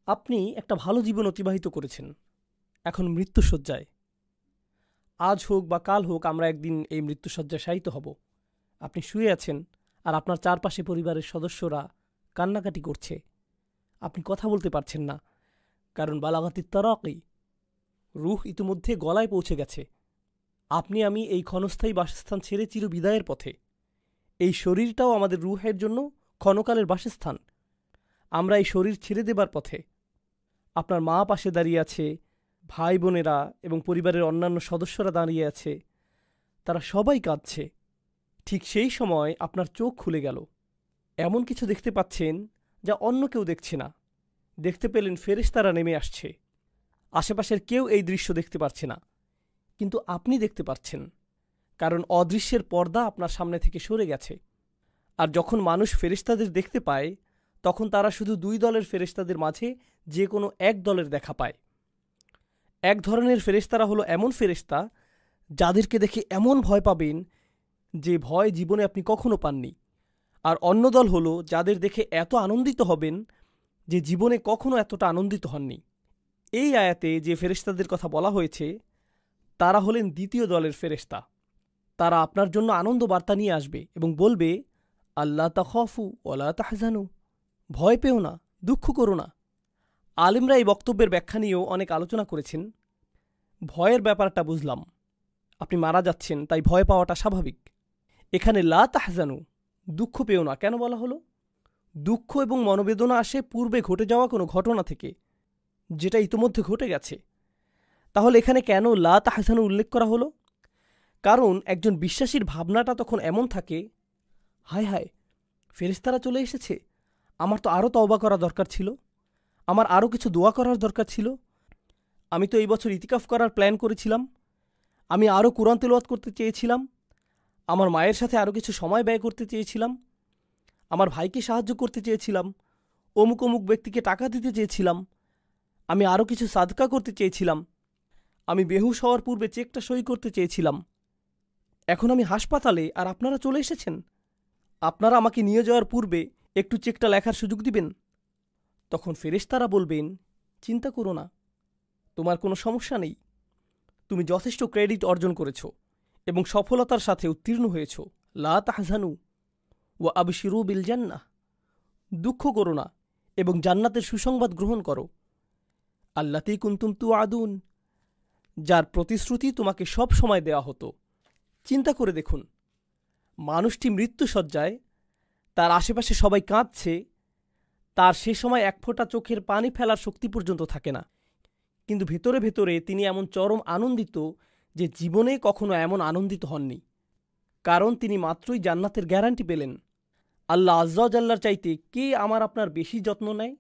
আপনি একটা ভালো জীবন অতিবাহিত করেছেন, এখন মৃত্যুশয্যায়। আজ হোক বা কাল হোক আমরা একদিন এই মৃত্যুশয্যায় শায়িত হব। আপনি শুয়ে আছেন আর আপনার চারপাশে পরিবারের সদস্যরা কান্নাকাটি করছে। আপনি কথা বলতে পারছেন না, কারণ বালাগাতি তারাকি, রূহ ইতিমধ্যে গলায় পৌঁছে গেছে। আপনি আমি এই ক্ষণস্থায়ী বাসস্থান ছেড়ে চির বিদায়ের পথে। এই শরীরটাও আমাদের রূহের জন্য ক্ষণকালের বাসস্থান। আমরা এই শরীর ছেড়ে দেবার পথে। আপনার মা পাশে দাঁড়িয়ে আছে, ভাই বোনেরা এবং পরিবারের অন্যান্য সদস্যরা দাঁড়িয়ে আছে, তারা সবাই কাঁদছে। ঠিক সেই সময় আপনার চোখ খুলে গেল। এমন কিছু দেখতে পাচ্ছেন যা অন্য কেউ দেখছে না। দেখতে পেলেন ফেরেশতারা নেমে আসছে। আশেপাশের কেউ এই দৃশ্য দেখতে পারছে না, কিন্তু আপনি দেখতে পাচ্ছেন, কারণ অদৃশ্যের পর্দা আপনার সামনে থেকে সরে গেছে। আর যখন মানুষ ফেরেশতাদের দেখতে পায়, তখন তারা শুধু দুই দলের ফেরেশতাদের মাঝে যে কোনো এক দলের দেখা পায়। এক ধরনের ফেরেশতারা হলো এমন ফেরেশতা যাদেরকে দেখে এমন ভয় পাবেন যে ভয় জীবনে আপনি কখনো পাননি। আর অন্য দল হলো যাদের দেখে এত আনন্দিত হবেন যে জীবনে কখনো এতটা আনন্দিত হননি। এই আয়াতে যে ফেরেশতাদের কথা বলা হয়েছে তারা হলেন দ্বিতীয় দলের ফেরেশতা। তারা আপনার জন্য আনন্দ বার্তা নিয়ে আসবে এবং বলবে, আল্লাহ তাখাফু ওয়ালা তাহজানু, ভয় পেও না, দুঃখ করো না। আলেমরা এই বক্তব্যের ব্যাখ্যা নিয়েও অনেক আলোচনা করেছেন। ভয়ের ব্যাপারটা বুঝলাম, আপনি মারা যাচ্ছেন তাই ভয় পাওয়াটা স্বাভাবিক। এখানে লা তাহজানু, দুঃখ পেও না কেন বলা হলো? দুঃখ এবং মনোবেদনা আসে পূর্বে ঘটে যাওয়া কোনো ঘটনা থেকে, যেটা ইতোমধ্যে ঘটে গেছে। তাহলে এখানে কেন লা তাহজানু উল্লেখ করা হলো? কারণ একজন বিশ্বাসীর ভাবনাটা তখন এমন থাকে, হায় হায়, ফেরেশতারা চলে এসেছে, আমার তো আরও তওবা করা দরকার ছিল, আমার আরও কিছু দোয়া করার দরকার ছিল, আমি তো এই বছর ইতিকাফ করার প্ল্যান করেছিলাম, আমি আরও কুরআন তেলাওয়াত করতে চেয়েছিলাম, আমার মায়ের সাথে আরও কিছু সময় ব্যয় করতে চেয়েছিলাম, আমার ভাইকে সাহায্য করতে চেয়েছিলাম, অমুক অমুক ব্যক্তিকে টাকা দিতে চেয়েছিলাম, আমি আরও কিছু সাদকা করতে চেয়েছিলাম, আমি বেহুশ হওয়ার পূর্বে চেকটা সই করতে চেয়েছিলাম। এখন আমি হাসপাতালে আর আপনারা চলে এসেছেন। আপনারা আমাকে নিয়ে যাওয়ার পূর্বে একটু চেকটা লেখার সুযোগ দিবেন। তখন ফেরেশতারা বলবেন, চিন্তা করো না, তোমার কোনো সমস্যা নেই, তুমি যথেষ্ট ক্রেডিট অর্জন করেছ এবং সফলতার সাথে উত্তীর্ণ হয়েছ। লা তাহজানু ওয়া আবশিরু বিল জান্নাহ, দুঃখ করো না এবং জান্নাতের সুসংবাদ গ্রহণ করো। আল্লাতী কুনতুম তুআদুন, যার প্রতিশ্রুতি তোমাকে সব সময় দেওয়া হতো। চিন্তা করে দেখুন, মানুষটি মৃত্যুশয্যায়, তার আশেপাশে সবাই কাঁদছে, তার সে সময় এক ফোঁটা চোখের পানি ফেলার শক্তি পর্যন্ত থাকে না, কিন্তু ভেতরে ভেতরে তিনি এমন চরম আনন্দিত যে জীবনে কখনো এমন আনন্দিত হননি। কারণ তিনি মাত্রই জান্নাতের গ্যারান্টি পেলেন। আল্লাহ আজ্জা ওয়া জাল্লার চাইতে কে আমার আপনার বেশি যত্ন নেয়?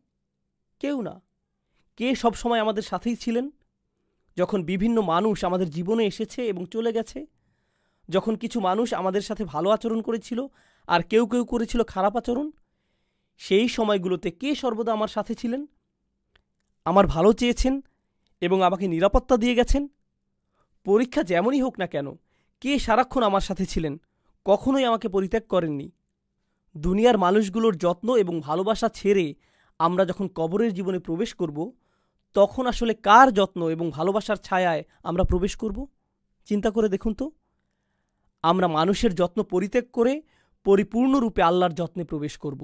কেউ না। কে সবসময় আমাদের সাথেই ছিলেন? যখন বিভিন্ন মানুষ আমাদের জীবনে এসেছে এবং চলে গেছে, যখন কিছু মানুষ আমাদের সাথে ভালো আচরণ করেছিল আর কেউ কেউ করেছিল খারাপ আচরণ, সেই সময়গুলোতে কে সর্বদা আমার সাথে ছিলেন, আমার ভালো চেয়েছেন এবং আমাকে নিরাপত্তা দিয়ে গেছেন? পরীক্ষা যেমনই হোক না কেন, কে সারাক্ষণ আমার সাথে ছিলেন, কখনোই আমাকে পরিত্যাগ করেননি? দুনিয়ার মানুষগুলোর যত্ন এবং ভালোবাসা ছেড়ে আমরা যখন কবরের জীবনে প্রবেশ করব, তখন আসলে কার যত্ন এবং ভালোবাসার ছায়ায় আমরা প্রবেশ করব? চিন্তা করে দেখুন তো। আমরা মানুষের যত্ন পরিত্যাগ করে পরিপূর্ণরূপে আল্লাহর যত্নে প্রবেশ করব।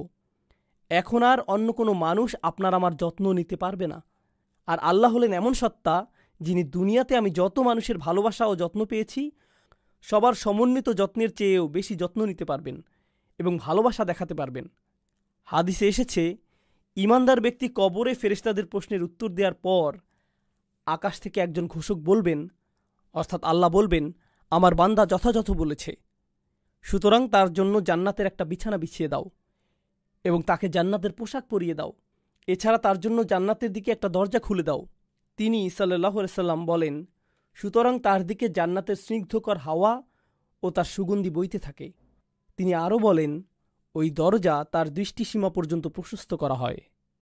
এখন আর অন্য কোনো মানুষ আপনার আমার যত্ন নিতে পারবে না। আর আল্লাহ হলেন এমন সত্তা, যিনি দুনিয়াতে আমি যত মানুষের ভালোবাসা ও যত্ন পেয়েছি, সবার সমন্বিত যত্নের চেয়েও বেশি যত্ন নিতে পারবেন এবং ভালোবাসা দেখাতে পারবেন। হাদিসে এসেছে, ঈমানদার ব্যক্তি কবরে ফেরেশতাদের প্রশ্নের উত্তর দেওয়ার পর আকাশ থেকে একজন ঘোষক বলবেন, অর্থাৎ আল্লাহ বলবেন, আমার বান্দা যথাযথ বলেছে, সুতরাং তার জন্য জান্নাতের একটা বিছানা বিছিয়ে দাও এবং তাকে জান্নাতের পোশাক পরিয়ে দাও। এছাড়া তার জন্য জান্নাতের দিকে একটা দরজা খুলে দাও। তিনি সাল্লাল্লাহু আলাইহি সাল্লাম বলেন, সুতরাং তার দিকে জান্নাতের স্নিগ্ধকর হাওয়া ও তার সুগন্ধি বইতে থাকে। তিনি আরও বলেন, ওই দরজা তার দৃষ্টিসীমা পর্যন্ত প্রশস্ত করা হয়।